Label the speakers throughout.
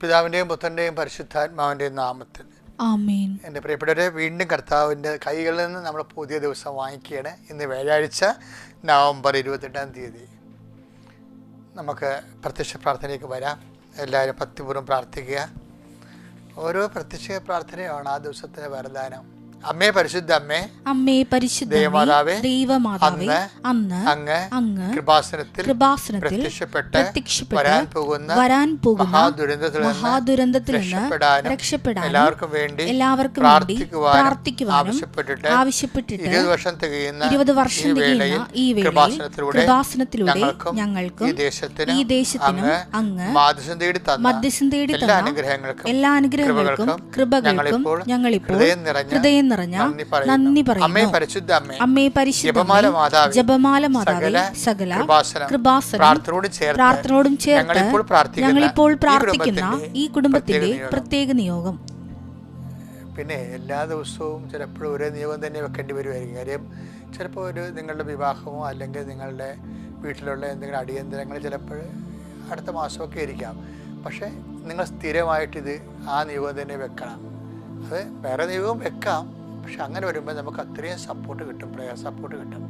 Speaker 1: പിതാവിൻ്റെയും പുത്രൻ്റെയും പരിശുദ്ധാത്മാവിൻ്റെയും നാമത്തിൽ
Speaker 2: ആമേൻ.
Speaker 1: എൻ്റെ പ്രിയപ്പെട്ടവരെ, വീണ്ടും കർത്താവിൻ്റെ കൈകളിൽ നിന്ന് നമ്മൾ പുതിയ ദിവസം വാങ്ങിക്കുകയാണ്. ഇന്ന് വ്യാഴാഴ്ച നവംബർ 28 നമുക്ക് പ്രത്യക്ഷ പ്രാർത്ഥനയ്ക്ക് വരാം. എല്ലാവരും ഭക്തിപൂർവ്വം പ്രാർത്ഥിക്കുക. ഓരോ പ്രത്യക്ഷ പ്രാർത്ഥനയാണ് ആ ദിവസത്തിന് വരദാനം. അമ്മേ പരിശുദ്ധ അമ്മേ,
Speaker 2: അമ്മേ പരിശുദ്ധ
Speaker 1: ദൈവമാതാവേ,
Speaker 2: ദൈവമാതാവേ,
Speaker 1: അന്ന്
Speaker 2: അങ്ങ്
Speaker 1: കൃപാസനത്തിൽ
Speaker 2: പ്രത്യക്ഷപ്പെട്ട്
Speaker 1: വരാൻ പോകുന്ന മഹാദുരന്തത്തിൽ നിന്ന്
Speaker 2: രക്ഷപ്പെടാൻ
Speaker 1: എല്ലാവർക്കും വേണ്ടി
Speaker 2: പ്രാർത്ഥിക്കുവാനും ആവശ്യപ്പെട്ടിട്ട് 20 വർഷം തികയുന്ന ഈ വേളയിൽ കൃപാസനത്തിലൂടെ ഞങ്ങൾക്കും ഈ ദേശത്തിനും അങ്ങ് മധ്യസ്ഥം തേടി തന്ന എല്ലാ അനുഗ്രഹങ്ങൾക്കും കൃപകൾക്കും ഞങ്ങളിപ്പോൾ ഹൃദയം നിറഞ്ഞ നന്ദി പറയുന്നു. അമ്മേ പരിശുദ്ധ ജപമാല മാതാവേ, സകല കൃപാസനം പ്രാർത്ഥനയോടും ചേർത്ത് ഞങ്ങളിപ്പോൾ പ്രാർത്ഥിക്കുന്ന ഈ കുടുംബത്തിന്റെ പ്രത്യേക നിയോഗം.
Speaker 1: പിന്നെ എല്ലാ ദിവസവും ചിലപ്പോൾ ഒരേ നിയോഗം തന്നെ വെക്കേണ്ടി വരുമായിരിക്കും. കാര്യം ചിലപ്പോൾ നിങ്ങളുടെ വിവാഹമോ അല്ലെങ്കിൽ നിങ്ങളുടെ വീട്ടിലുള്ള എന്തെങ്കിലും അടിയന്തരങ്ങൾ ചിലപ്പോൾ അടുത്ത മാസമൊക്കെ ഇരിക്കാം. പക്ഷേ നിങ്ങൾ സ്ഥിരമായിട്ടിത് ആ നിയോഗം തന്നെ വെക്കണം. അത് വേറെ നിയോഗം വെക്കാം, പക്ഷെ അങ്ങനെ വരുമ്പോൾ നമുക്ക് അത്രയും സപ്പോർട്ട് കിട്ടും, പ്രയർ സപ്പോർട്ട് കിട്ടും.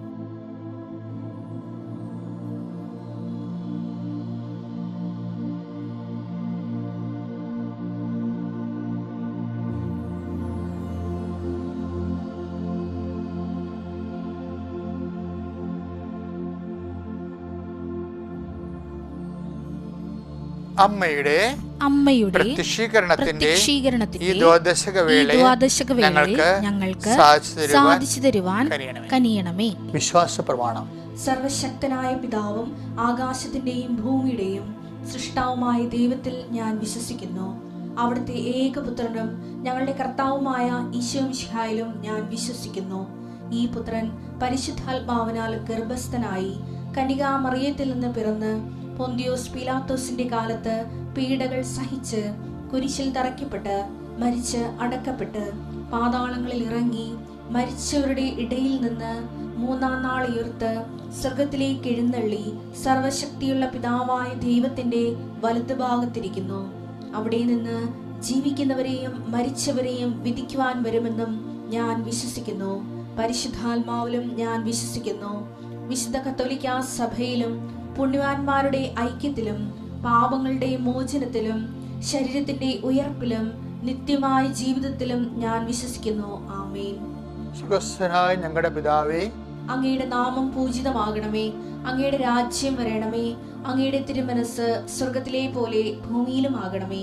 Speaker 1: അമ്മയുടെ പ്രത്യക്ഷീകരണത്തിന്റെ ഈ ദ്വാദശക വേളയിൽ ഞങ്ങൾക്ക് സാധിച്ചു തരുവാൻ കനിയണമേ. വിശ്വാസ പ്രമാണം.
Speaker 2: സർവശക്തനായ പിതാവും ആകാശത്തിന്റെയും ഭൂമിയുടെയും സൃഷ്ടാവുമായ ദൈവത്തിൽ ഞാൻ വിശ്വസിക്കുന്നു. അവിടുത്തെ ഏകപുത്രനും ഞങ്ങളുടെ കർത്താവുമായ ഈശോമിശിഹായിലും ഞാൻ വിശ്വസിക്കുന്നു. ഈ പുത്രൻ പരിശുദ്ധാത്മാവിനാൽ ഗർഭസ്ഥനായി കന്യകാമറിയത്തിൽ നിന്ന് പിറന്ന് പൊന്തിയോസ് പീലാത്തോസിന്റെ കാലത്ത് പീഡകൾ സഹിച്ച് കുരിശിൽ തറയ്ക്കപ്പെട്ട് മരിച്ച് അടക്കപ്പെട്ട് പാതാളങ്ങളിൽ ഇറങ്ങി മരിച്ചവരുടെ ഇടയിൽ നിന്ന് 3-ാം നാൾ ഉയർത്ത് സ്വർഗത്തിലേക്ക് എഴുന്നള്ളി സർവശക്തിയുള്ള പിതാവായ ദൈവത്തിന്റെ വലതുഭാഗത്തിരിക്കുന്നു. അവിടെ നിന്ന് ജീവിക്കുന്നവരെയും മരിച്ചവരെയും വിധിക്കുവാൻ വരുമെന്നും ഞാൻ വിശ്വസിക്കുന്നു. പരിശുദ്ധാത്മാവിലും ഞാൻ വിശ്വസിക്കുന്നു. വിശുദ്ധ കത്തോലിക്കാ സഭയിലും പുണ്യവാന്മാരുടെ ഐക്യത്തിലും പാപങ്ങളുടെ മോചനത്തിലും ശരീരത്തിന്റെ ഉയർപ്പിലും നിത്യമായ ജീവിതത്തിലും ഞാൻ വിശ്വസിക്കുന്നു. ആമേൻ.
Speaker 1: സുഖസ്ഥനായ ഞങ്ങളുടെ പിതാവേ,
Speaker 2: അങ്ങയുടെ നാമം പൂജിതമാകണമേ. അങ്ങയുടെ രാജ്യം വരണമേ. അങ്ങയുടെ തിരുമനസ് സ്വർഗത്തിലെ പോലെ ഭൂമിയിലും ആകണമേ.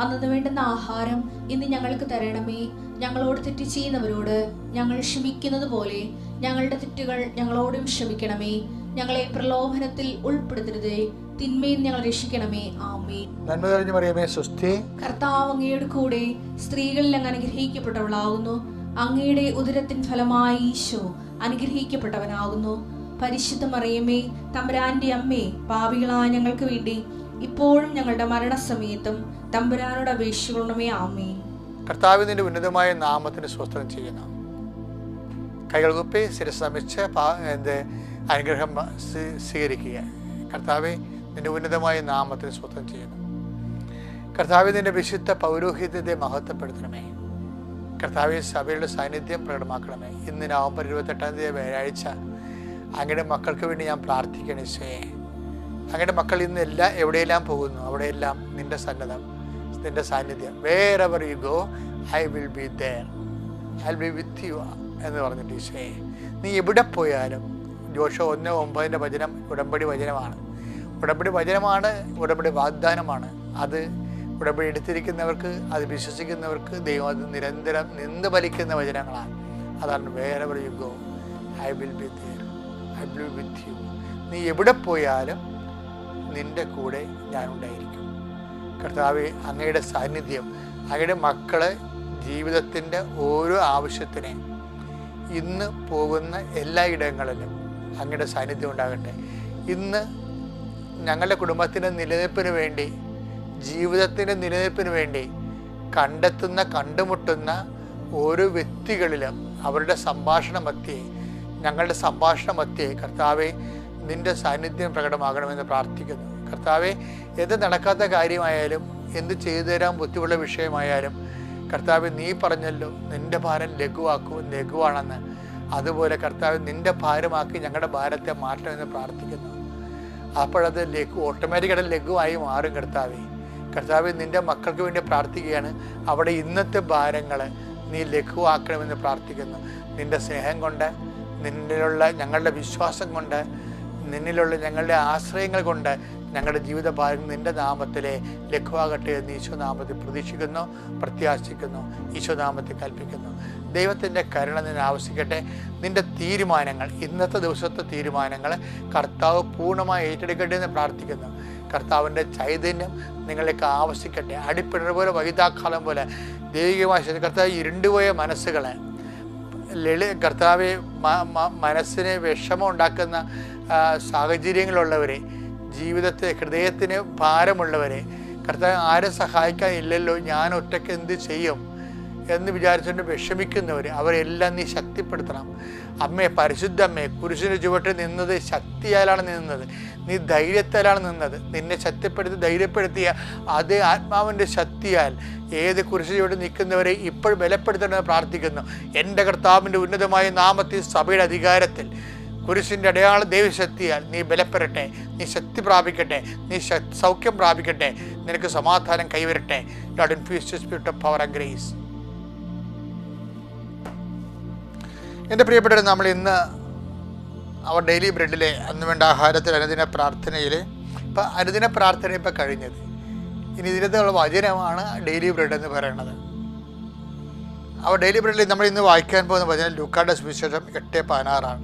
Speaker 2: അന്നു വേണ്ടുന്ന ആഹാരം ഇന്ന് ഞങ്ങൾക്ക് തരണമേ. ഞങ്ങളോട് തെറ്റ് ചെയ്യുന്നവരോട് ഞങ്ങൾ ക്ഷമിക്കുന്നത് പോലെ ഞങ്ങളുടെ തെറ്റുകൾ ഞങ്ങളോടും ക്ഷമിക്കണമേ. ഞങ്ങളെ പ്രലോഭനത്തിൽ ഉൾപ്പെടുത്തരുതേ, തിന്മയിൽ ഞങ്ങൾ രക്ഷിക്കണമേ. ആമേൻ.
Speaker 1: നന്മ നിറഞ്ഞ മറിയമേ, സ്വസ്തി.
Speaker 2: കർത്താവ് അങ്ങയുടെ കൂടെ സ്ത്രീകളിൽ അങ്ങ് അനുഗ്രഹിക്കപ്പെട്ടവളാകുന്നു. അങ്ങയുടെ ഉദരത്തിൻ ഫലമായി ഈശോ അനുഗ്രഹിക്കപ്പെട്ടവനാകുന്നു. പരിശുദ്ധ മറിയമേ, തമ്പുരാന്റെ അമ്മേ, പാപികളായ ഞങ്ങൾക്ക് വേണ്ടി ഇപ്പോഴും ഞങ്ങളുടെ മരണസമയത്തും തമ്പുരാനോട് അപേക്ഷിക്കണമേ. ആമേൻ.
Speaker 1: കർത്താവിന്റെ ഉന്നതമായ നാമത്തിന് സ്വസ്ത്രം ചെയ്യുന്നു. കൈകൾ കുപ്പി ശിരസമിച്ച് അനുഗ്രഹം സ്വീകരിക്കുക. കർത്താവെ, നിന്റെ ഉന്നതമായ നാമത്തിന് സ്വസ്ത്രം ചെയ്യുന്നു. കർത്താവെ, നിന്റെ വിശുദ്ധ പൗരോഹിത്യത്തെ മഹത്വപ്പെടുത്തണമേ. കർത്താവെ, സഭയുടെ സാന്നിധ്യം പ്രകടമാക്കണമേ. ഇന്ന് നവംബർ 28 വ്യാഴാഴ്ച അങ്ങയുടെ മക്കൾക്ക് വേണ്ടി ഞാൻ പ്രാർത്ഥിക്കണം. ഈശോയെ, അങ്ങയുടെ മക്കൾ ഇന്ന് എവിടെയെല്ലാം പോകുന്നു അവിടെയെല്ലാം നിന്റെ സന്നദ്ധം, നിന്റെ സാന്നിധ്യം. wherever you go I will be there, I'll be with you എന്ന് പറഞ്ഞിട്ട് ഈശോയെ, നീ എവിടെ പോയാലും. ജോഷുവ 1:9 വചനം ഉടമ്പടി വചനമാണ്. ഉടമ്പടി വചനമാണ്, ഉടമ്പടി വാഗ്ദാനമാണ്. അത് ഉടമ്പടി എടുത്തിരിക്കുന്നവർക്ക്, അത് വിശ്വസിക്കുന്നവർക്ക് ദൈവം അത് നിരന്തരം നിന്ന് വലിക്കുന്ന വചനങ്ങളാണ്. അതാണ് wherever you go I will be there, I will be with you. നീ എവിടെ പോയാലും നിന്റെ കൂടെ ഞാനുണ്ടായിരിക്കും. കർത്താവെ, അങ്ങയുടെ സാന്നിധ്യം അങ്ങയുടെ മക്കളെ ജീവിതത്തിൻ്റെ ഓരോ ആവശ്യത്തിനെ ഇന്ന് പോകുന്ന എല്ലാ ഇടങ്ങളിലും അങ്ങയുടെ സാന്നിധ്യം ഉണ്ടാകട്ടെ. ഇന്ന് ഞങ്ങളുടെ കുടുംബത്തിൻ്റെ നിലനിൽപ്പിന് വേണ്ടി, ജീവിതത്തിൻ്റെ നിലനിൽപ്പിന് വേണ്ടി കണ്ടുമുട്ടുന്ന ഓരോ വ്യക്തികളിലും അവരുടെ സംഭാഷണ മധ്യേ, ഞങ്ങളുടെ സംഭാഷണ മധ്യേ കർത്താവെ നിന്റെ സാന്നിധ്യം പ്രകടമാകണമെന്ന് പ്രാർത്ഥിക്കുന്നു. കർത്താവെ, എന്ത് നടക്കാത്ത കാര്യമായാലും എന്ത് ചെയ്തു തരാൻ ബുദ്ധിമുട്ടുള്ള വിഷയമായാലും കർത്താവ് നീ പറഞ്ഞല്ലോ നിൻ്റെ ഭാരം ലഘുവാണെന്ന്. അതുപോലെ കർത്താവ് നിൻ്റെ ഭാരമാക്കി ഞങ്ങളുടെ ഭാരത്തെ മാറ്റണമെന്ന് പ്രാർത്ഥിക്കുന്നു. അപ്പോഴത് ഓട്ടോമാറ്റിക്കായിട്ട് ലഘുവായി മാറും. കർത്താവ് നിൻ്റെ മക്കൾക്ക് വേണ്ടി പ്രാർത്ഥിക്കുകയാണ്. അവിടെ ഇന്നത്തെ ഭാരങ്ങൾ നീ ലഘുവാക്കണമെന്ന് പ്രാർത്ഥിക്കുന്നു. നിൻ്റെ സ്നേഹം കൊണ്ട്, നിന്നിലുള്ള ഞങ്ങളുടെ വിശ്വാസം കൊണ്ട്, നിന്നിലുള്ള ഞങ്ങളുടെ ആശ്രയങ്ങൾ കൊണ്ട് ഞങ്ങളുടെ ജീവിത ഭാരം നിൻ്റെ നാമത്തിലെ ലഘുവാകട്ടെ എന്ന് ഈശോനാമത്തിൽ പ്രതീക്ഷിക്കുന്നു, പ്രത്യാശിക്കുന്നു, ഈശോനാമത്തിൽ കൽപ്പിക്കുന്നു. ദൈവത്തിൻ്റെ കരുണ നിന്നെ ആവശ്യിക്കട്ടെ. നിൻ്റെ തീരുമാനങ്ങൾ, ഇന്നത്തെ ദിവസത്തെ തീരുമാനങ്ങൾ കർത്താവ് പൂർണ്ണമായി ഏറ്റെടുക്കട്ടെ എന്ന് പ്രാർത്ഥിക്കുന്നു. കർത്താവിൻ്റെ ചൈതന്യം നിങ്ങളിലേക്ക് ആവശ്യിക്കട്ടെ. അടിപ്പിടർ പോലെ വൈതാക്കാലം പോലെ ദൈവികമായ കർത്താവ് ഇരുണ്ടുപോയ മനസ്സുകളെ കർത്താവ് മനസ്സിന് വിഷമം ഉണ്ടാക്കുന്ന സാഹചര്യങ്ങളുള്ളവരെ, ജീവിതത്തെ ഹൃദയത്തിന് ഭാരമുള്ളവരെ, കർത്താവ് ആരും സഹായിക്കാനില്ലല്ലോ, ഞാൻ ഒറ്റയ്ക്ക് എന്ത് ചെയ്യും എന്ന് വിചാരിച്ചുകൊണ്ട് വിഷമിക്കുന്നവർ, അവരെല്ലാം നീ ശക്തിപ്പെടുത്തണം. അമ്മേ, പരിശുദ്ധ അമ്മേ, കുരിശിന് ചുവട്ടിൽ നിന്നത് ശക്തിയാലാണ് നിന്നത്, നീ ധൈര്യത്താലാണ് നിന്നത്. നിന്നെ ശക്തിപ്പെടുത്തി ധൈര്യപ്പെടുത്തിയ അതേ ആത്മാവിൻ്റെ ശക്തിയാൽ ഏത് കുരിശിന് ചുവട്ടിൽ നിൽക്കുന്നവരെ ഇപ്പോൾ ബലപ്പെടുത്തണമെന്ന് പ്രാർത്ഥിക്കുന്നു. എൻ്റെ കർത്താവിൻ്റെ ഉന്നതമായ നാമത്തിൽ, സഭയുടെ അധികാരത്തിൽ, കുരിശിൻ്റെ അടയാള ദൈവശക്തിയാൽ നീ ബലപ്പെടട്ടെ, നീ ശക്തി പ്രാപിക്കട്ടെ, നീ സൗഖ്യം പ്രാപിക്കട്ടെ, നിനക്ക് സമാധാനം കൈവരട്ടെ. Lord infuse the spirit of power and grace. എൻ്റെ പ്രിയപ്പെട്ടവർ, നമ്മൾ ഇന്ന് അവർ ഡെയിലി ബ്രെഡിലെ അന്ന് വേണ്ട ആഹാരത്തിൽ അനുദിന പ്രാർത്ഥനയിൽ ഇപ്പം അനുദിന പ്രാർത്ഥന ഇപ്പം കഴിഞ്ഞത്. ഇനി ഇതിനകത്തുള്ള വചനമാണ് ഡെയിലി ബ്രെഡ് എന്ന് പറയുന്നത്. അവർ ഡെയിലി ബ്രെഡിൽ നമ്മൾ ഇന്ന് വായിക്കാൻ പോകുന്ന വചനം ലൂക്കായുടെ സുവിശേഷം 8:16.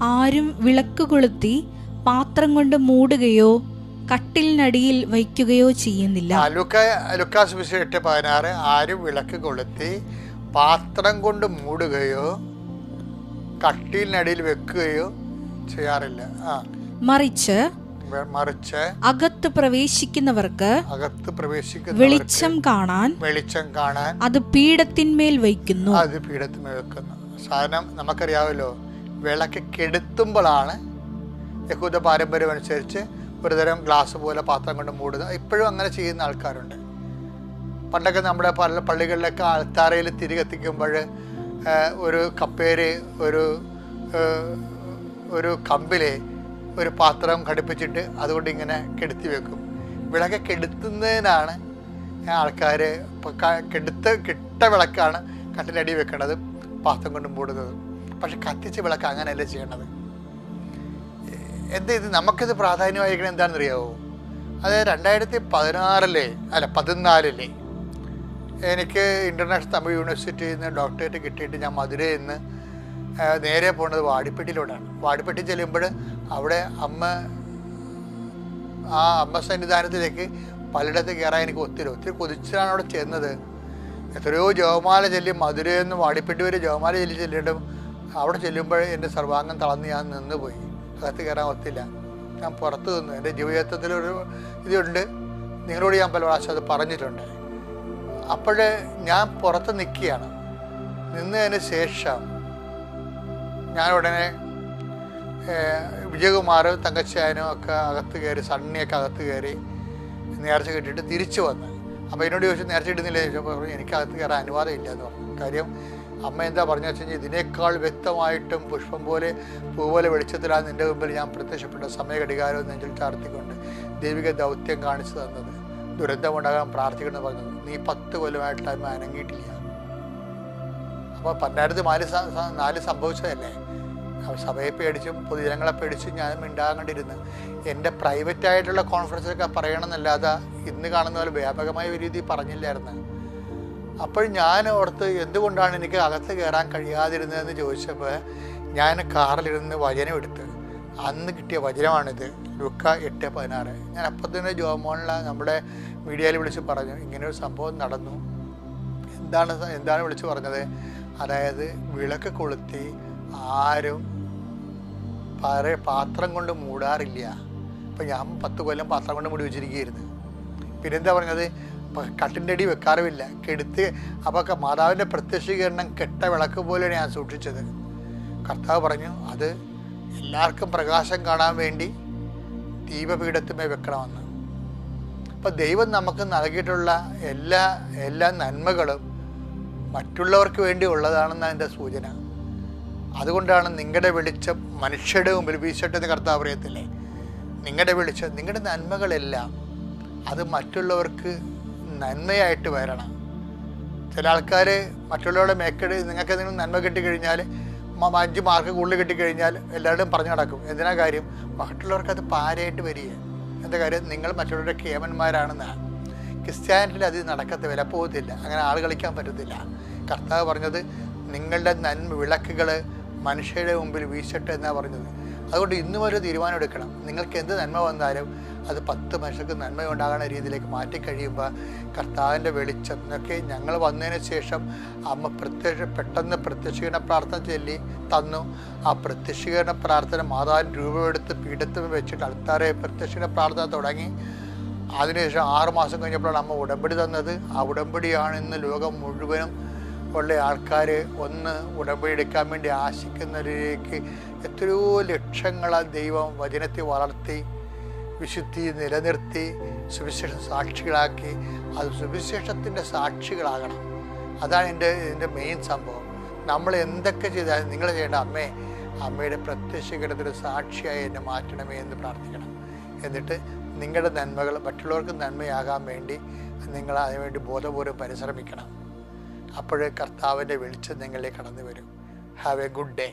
Speaker 2: ആരും വിളക്ക് കൊളുത്തി പാത്രം കൊണ്ട് മൂടുകയോ കട്ടിലിനടിയിൽ വയ്ക്കുകയോ ചെയ്യുന്നില്ല.
Speaker 1: ലൂക്കാ സുവിശേഷം 8:16. ആരും വിളക്ക് കൊളുത്തി പാത്രം കൊണ്ട് മൂടുകയോ കട്ടിലിനടിയിൽ വെക്കുകയോ ചെയ്യാറില്ല. മറിച്ച് അകത്ത് പ്രവേശിക്കുന്നവർക്ക് വെളിച്ചം കാണാൻ അത് പീഠത്തിന്മേൽ വയ്ക്കുന്നു. സാധനം നമുക്കറിയാമല്ലോ, വിളക്ക് കെടുത്തുമ്പോഴാണ് യഹൂദ പാരമ്പര്യം അനുസരിച്ച് ഒരുതരം ഗ്ലാസ് പോലെ പാത്രം കൊണ്ട് മൂടുക. ഇപ്പോഴും അങ്ങനെ ചെയ്യുന്ന ആൾക്കാരുണ്ട്. പണ്ടൊക്കെ നമ്മുടെ പല പള്ളികളിലൊക്കെ അൾത്താരയിൽ തിരി കത്തിക്കുമ്പോൾ ഒരു കപ്പേര് ഒരു കമ്പിൽ ഒരു പാത്രം ഘടിപ്പിച്ചിട്ട് അതുകൊണ്ട് ഇങ്ങനെ കെടുത്തി വെക്കും. വിളക്ക് കെടുത്തുന്നതിനാണ് ആൾക്കാർ കിട്ട വിളക്കാണ് കട്ടിലടി വെക്കേണ്ടത്, പാത്രം കൊണ്ട് മൂടുന്നത്. പക്ഷെ കത്തിച്ച വിളക്ക് അങ്ങനെയല്ല ചെയ്യേണ്ടത്. ഇത് നമുക്കിത് പ്രാധാന്യമായിരിക്കണം. എന്താണെന്നറിയാവോ? അത് 2014 എനിക്ക് ഇൻ്റർനാഷണൽ തമിഴ് യൂണിവേഴ്സിറ്റിയിൽ നിന്ന് ഡോക്ടറേറ്റ് കിട്ടിയിട്ട് ഞാൻ മധുരയിൽ നിന്ന് നേരെ പോകുന്നത് വാടിപ്പെട്ടിയിലൂടെയാണ്. വാടിപ്പെട്ടി ചെല്ലുമ്പോൾ അവിടെ അമ്മ സന്നിധാനത്തിലേക്ക് പലയിടത്ത് കയറാൻ എനിക്ക് ഒത്തിരി കൊതിച്ചാണ് അവിടെ ചെന്നത്. എത്രയോ ജപമാല ചൊല്ലി മധുരയിൽ നിന്ന് വാടിപ്പെട്ടി വരെ ജപമാല ചെല്ലിയിട്ടും അവിടെ ചെല്ലുമ്പോൾ എൻ്റെ സർവാംഗം തളർന്ന് ഞാൻ നിന്നുപോയി. അകത്ത് കയറാൻ ഒത്തില്ല. ഞാൻ പുറത്ത് നിന്നു. എൻ്റെ ജീവിതത്തിലൊരു ഇതുണ്ട്, നിങ്ങളോട് ഞാൻ പല പ്രാവശ്യം അത് പറഞ്ഞിട്ടുണ്ട്. അപ്പോൾ ഞാൻ പുറത്ത് നിൽക്കുകയാണ്. നിന്നതിന് ശേഷം ഞാൻ ഉടനെ വിജയകുമാർ, തങ്കച്ചായനും ഒക്കെ അകത്ത് കയറി, സണ്ണിയൊക്കെ അകത്ത് കയറി നേർച്ച കിട്ടിയിട്ട് തിരിച്ചു വന്ന്. അപ്പോൾ എന്നോട് ചോദിച്ചു നേർച്ച ഇടുന്നില്ല ചോദിച്ചപ്പോൾ പറഞ്ഞു എനിക്കകത്ത് കയറാൻ അനുവാദം ഇല്ല എന്ന് പറഞ്ഞു. കാര്യം അമ്മ എന്താ പറഞ്ഞു വെച്ച് കഴിഞ്ഞാൽ ഇതിനേക്കാൾ വ്യക്തമായിട്ടും പുഷ്പം പോലെ പൂ പോലെ വെളിച്ചത്തിലാണ് നിൻ്റെ മുമ്പിൽ ഞാൻ പ്രത്യക്ഷപ്പെട്ട സമയഘടികാരവും നെഞ്ചിൽ ചാർത്തിക്കൊണ്ട് ദൈവിക ദൗത്യം കാണിച്ചു തന്നത്, ദുരന്തമുണ്ടാകാൻ പ്രാർത്ഥിക്കണമെന്ന് പറഞ്ഞത്. നീ 10 കൊല്ലമായിട്ട് അമ്മ അനങ്ങിയിട്ടില്ല. അപ്പോൾ 2004 സംഭവിച്ചതല്ലേ. സഭയെ പേടിച്ചും പൊതുജനങ്ങളെ പേടിച്ചും ഞാൻ മിണ്ടാകണ്ടിരുന്നു. എൻ്റെ പ്രൈവറ്റായിട്ടുള്ള കോൺഫറൻസിലൊക്കെ പറയണമെന്നല്ലാതെ ഇന്ന് കാണുന്ന പോലെ വ്യാപകമായ ഒരു രീതി പറഞ്ഞില്ലായിരുന്നു. അപ്പോൾ ഞാൻ ഓർത്ത് എന്തുകൊണ്ടാണ് എനിക്ക് അകത്ത് കയറാൻ കഴിയാതിരുന്നതെന്ന് ചോദിച്ചപ്പോൾ ഞാൻ കാറിലിരുന്ന് വചനം എടുത്ത് അന്ന് കിട്ടിയ വചനമാണിത്, ലൂക്കാ 8:16. ഞാൻ അപ്പം തന്നെ ജോമോണിലെ നമ്മുടെ മീഡിയയിൽ വിളിച്ച് പറഞ്ഞു ഇങ്ങനെയൊരു സംഭവം നടന്നു. എന്താണ് വിളിച്ച് പറഞ്ഞത്? അതായത് വിളക്ക് കൊളുത്തി ആരും പാത്രം കൊണ്ട് മൂടാറില്ല. അപ്പം ഞാൻ 10 കൊല്ലം പാത്രം കൊണ്ട് മൂടി വെച്ചിരിക്കുകയായിരുന്നു. പിന്നെന്താ പറഞ്ഞത്? കട്ടിൻ്റെ അടി വെക്കാറുമില്ല, കെടുത്ത്. അപ്പോൾ മാതാവിൻ്റെ പ്രത്യക്ഷീകരണം കെട്ട വിളക്ക് പോലെയാണ് ഞാൻ സൂക്ഷിച്ചത്. കർത്താവ് പറഞ്ഞു അത് എല്ലാവർക്കും പ്രകാശം കാണാൻ വേണ്ടി ദീപപീഠത്തിന്മേൽ വെക്കണമെന്ന്. അപ്പം ദൈവം നമുക്ക് നൽകിയിട്ടുള്ള എല്ലാ നന്മകളും മറ്റുള്ളവർക്ക് വേണ്ടി ഉള്ളതാണെന്നാണ് എൻ്റെ സൂചന. അതുകൊണ്ടാണ് നിങ്ങളുടെ വെളിച്ചം മനുഷ്യരുടെ മുമ്പിൽ വീശട്ടെന്ന് കർത്താവ് പറയത്തില്ലേ. നിങ്ങളുടെ വെളിച്ചം, നിങ്ങളുടെ നന്മകളെല്ലാം അത് മറ്റുള്ളവർക്ക് നന്മയായിട്ട് വരണം. ചില ആൾക്കാർ മറ്റുള്ളവരുടെ മേക്കട് നിങ്ങൾക്ക് എന്തെങ്കിലും നന്മ കിട്ടിക്കഴിഞ്ഞാൽ 5 മാർക്ക് കൂടുതൽ കിട്ടിക്കഴിഞ്ഞാൽ എല്ലാവരുടെയും പറഞ്ഞു നടക്കും. എന്തിനാ കാര്യം? മറ്റുള്ളവർക്ക് അത് പാരയായിട്ട് വരിക. എന്താ കാര്യം? നിങ്ങൾ മറ്റുള്ളവരുടെ കേമന്മാരാണെന്നാണ്. ക്രിസ്ത്യാനിറ്റിയിൽ അത് നടക്കത്ത് വില പോകത്തില്ല. അങ്ങനെ ആൾ കളിക്കാൻ പറ്റത്തില്ല. കർത്താവ് പറഞ്ഞത് നിങ്ങളുടെ നന്മ വിളക്കുകൾ മനുഷ്യരുടെ മുമ്പിൽ വീശട്ടെ എന്നാണ് പറഞ്ഞത്. അതുകൊണ്ട് ഇന്നും ഒരു തീരുമാനം എടുക്കണം. നിങ്ങൾക്ക് എന്ത് നന്മ വന്നാലും അത് 10 മനുഷ്യർക്ക് നന്മ ഉണ്ടാകുന്ന രീതിയിലേക്ക് മാറ്റിക്കഴിയുമ്പോൾ കർത്താവിൻ്റെ വെളിച്ചം എന്നൊക്കെ ഞങ്ങൾ വന്നതിന് ശേഷം അമ്മ പെട്ടെന്ന് പ്രത്യക്ഷീകരണ പ്രാർത്ഥന ചൊല്ലി തന്നു. ആ പ്രത്യക്ഷീകരണ പ്രാർത്ഥന മാതാവിൻ്റെ രൂപമെടുത്ത് പീഠത്തിൽ വെച്ചിട്ട് അൾത്താരെ പ്രത്യക്ഷീകരണ പ്രാർത്ഥന തുടങ്ങി. അതിനുശേഷം 6 മാസം കഴിഞ്ഞപ്പോഴാണ് അമ്മ ഉടമ്പടി തന്നത്. ആ ഉടമ്പടിയാണ് ഇന്ന് ലോകം മുഴുവനും ഉള്ള ആൾക്കാർ ഒന്ന് ഉടമ്പടി എടുക്കാൻ വേണ്ടി ആശിക്കുന്നവരിലേക്ക് എത്രയോ ലക്ഷങ്ങളാൽ ദൈവം വചനത്തെ വളർത്തി വിശുദ്ധി നിലനിർത്തി സുവിശേഷം സാക്ഷികളാക്കി. അത് സുവിശേഷത്തിൻ്റെ സാക്ഷികളാകണം. അതാണ് ഇതിൻ്റെ മെയിൻ സംഭവം. നമ്മൾ എന്തൊക്കെ ചെയ്താലും നിങ്ങൾ ചെയ്യേണ്ട അമ്മയുടെ പ്രത്യക്ഷീകരണത്തിന് സാക്ഷിയായി എന്നെ മാറ്റണമേ എന്ന് പ്രാർത്ഥിക്കണം. എന്നിട്ട് നിങ്ങളുടെ നന്മകൾ മറ്റുള്ളവർക്ക് നന്മയാകാൻ വേണ്ടി നിങ്ങൾ അതിനുവേണ്ടി ബോധപൂർവ്വം പരിശ്രമിക്കണം. അപ്പോൾ കർത്താവിൻ്റെ വെളിച്ചം നിങ്ങളിലേക്ക് കടന്നു വരും. Have A good day.